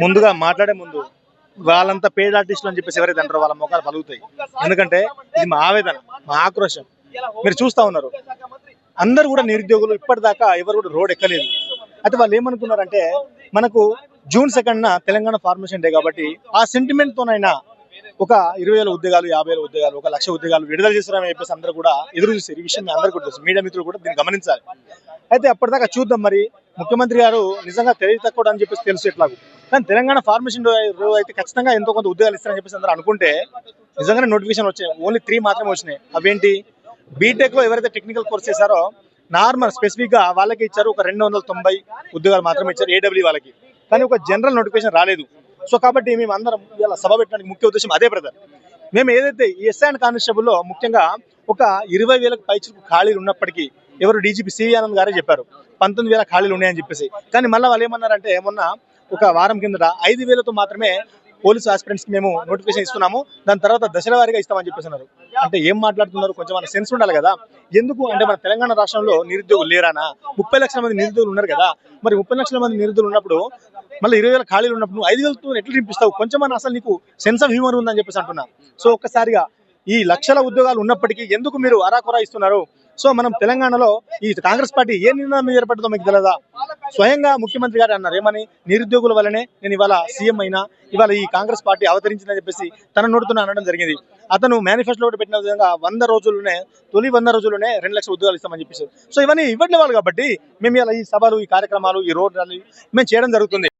ముందుగా మాట్లాడే ముందు వాళ్ళంతా పేడ్ ఆర్టిస్టులు అని చెప్పేసి ఎవరైతే అంటారో వాళ్ళ ముఖాలు పలుగుతాయి. ఎందుకంటే ఇది మా ఆవేదన, మా ఆక్రోశం. మీరు చూస్తా ఉన్నారు, అందరు కూడా నిరుద్యోగులు ఇప్పటిదాకా ఎవరు కూడా రోడ్ ఎక్కలేదు. అయితే వాళ్ళు ఏమనుకున్నారంటే మనకు జూన్ 2న తెలంగాణ ఫార్మేషన్ డే కాబట్టి ఆ సెంటిమెంట్ తోనైనా ఒక 20,000 ఉద్యోగాలు, 50,000 ఉద్యోగాలు, 1,00,000 ఉద్యోగాలు విడుదల చేస్తున్నారని చెప్పేసి అందరూ కూడా ఎదురు చూస్తారు. ఈ విషయం అందరూ కూడా తెలుసు, మీడియా మిత్రులు కూడా దీన్ని గమనించాలి. అయితే అప్పటిదాకా చూద్దాం, మరి ముఖ్యమంత్రి గారు నిజంగా తెలివి తక్కువ అని చెప్పేసి తెలుసు ఎట్లాగూ. కానీ తెలంగాణ ఫార్మేషన్ అయితే ఖచ్చితంగా ఎంతో కొంత ఉద్యోగాలు ఇస్తారని చెప్పేసి అందరూ అనుకుంటే నిజంగానే నోటిఫికేషన్ వచ్చాయి. ఓన్లీ 3 మాత్రమే వచ్చినాయి. అవేంటి, బీటెక్ లో ఎవరైతే టెక్నికల్ కోర్స్ చేశారో నార్మల్ స్పెసిఫిక్ గా వాళ్ళకి ఇచ్చారు, ఒక 290 ఉద్యోగాలు మాత్రమే ఇచ్చారు ఏడబ్ల్యూ వాళ్ళకి. కానీ ఒక జనరల్ నోటిఫికేషన్ రాలేదు. సో కాబట్టి మేము అందరం ఇలా సభ పెట్టడానికి ముఖ్య ఉద్దేశం అదే బ్రదర్. మేము ఏదైతే ఈ ఎస్ఐ అండ్ కానిస్టేబుల్ లో ముఖ్యంగా ఒక 20,000 పైచుకు ఖాళీలు ఉన్నప్పటికీ ఎవరు డీజీపీ సివి ఆనంద్ గారే చెప్పారు 19,000 ఖాళీలు ఉన్నాయని చెప్పేసి. కానీ మళ్ళీ వాళ్ళు ఏమన్నారంటే మొన్న ఒక వారం కిందట 5,000తో మాత్రమే పోలీసు ఆస్పిరెంట్స్ కి మేము నోటిఫికేషన్ ఇస్తున్నాము, దాని తర్వాత దశల వారీగా ఇస్తామని చెప్పేసి అన్నారు. అంటే ఏం మాట్లాడుతున్నారు, కొంచెం మన సెన్స్ ఉండాలి కదా. ఎందుకు అంటే మన తెలంగాణ రాష్ట్రంలో నిరుద్యోగులు లేరానా? 30 లక్షల మంది నిరుద్యోగులు ఉన్నారు కదా. మరి 30 లక్షల మంది నిరుద్యోగులు ఉన్నప్పుడు మళ్ళీ 20,000 ఖాళీలు ఉన్నప్పుడు నువ్వు 5,000తో ఎట్లా నింపిస్తావు? కొంచెం అసలు నీకు సెన్స్ ఆఫ్ హ్యూమర్ ఉందని చెప్పేసి అంటున్నా. సో ఒక్కసారిగా ఈ లక్షల ఉద్యోగాలు ఉన్నప్పటికీ ఎందుకు మీరు అరాకొరా ఇస్తున్నారు? సో మనం తెలంగాణలో ఈ కాంగ్రెస్ పార్టీ ఏ నిర్ణయం మీద ఏర్పడుతుందో మీకు తెలియదా? స్వయంగా ముఖ్యమంత్రి గారు అన్నారు ఏమని, నిరుద్యోగుల వల్లనే నేను ఇవాళ సీఎం అయినా, ఇవాళ ఈ కాంగ్రెస్ పార్టీ అవతరించిందని చెప్పేసి తన నోటితో అనడం జరిగింది. అతను మేనిఫెస్టోలో కూడా పెట్టిన విధంగా 100 రోజుల్లోనే, తొలి 100 రోజుల్లోనే 2 లక్షల ఉద్యోగాలు ఇస్తామని చెప్పేసి. సో ఇవన్నీ ఇవ్వట్లే వాళ్ళు కాబట్టి మేము ఇలా ఈ సభలు, ఈ కార్యక్రమాలు, ఈ రోడ్ ర్యాలీ మేము చేయడం జరుగుతుంది.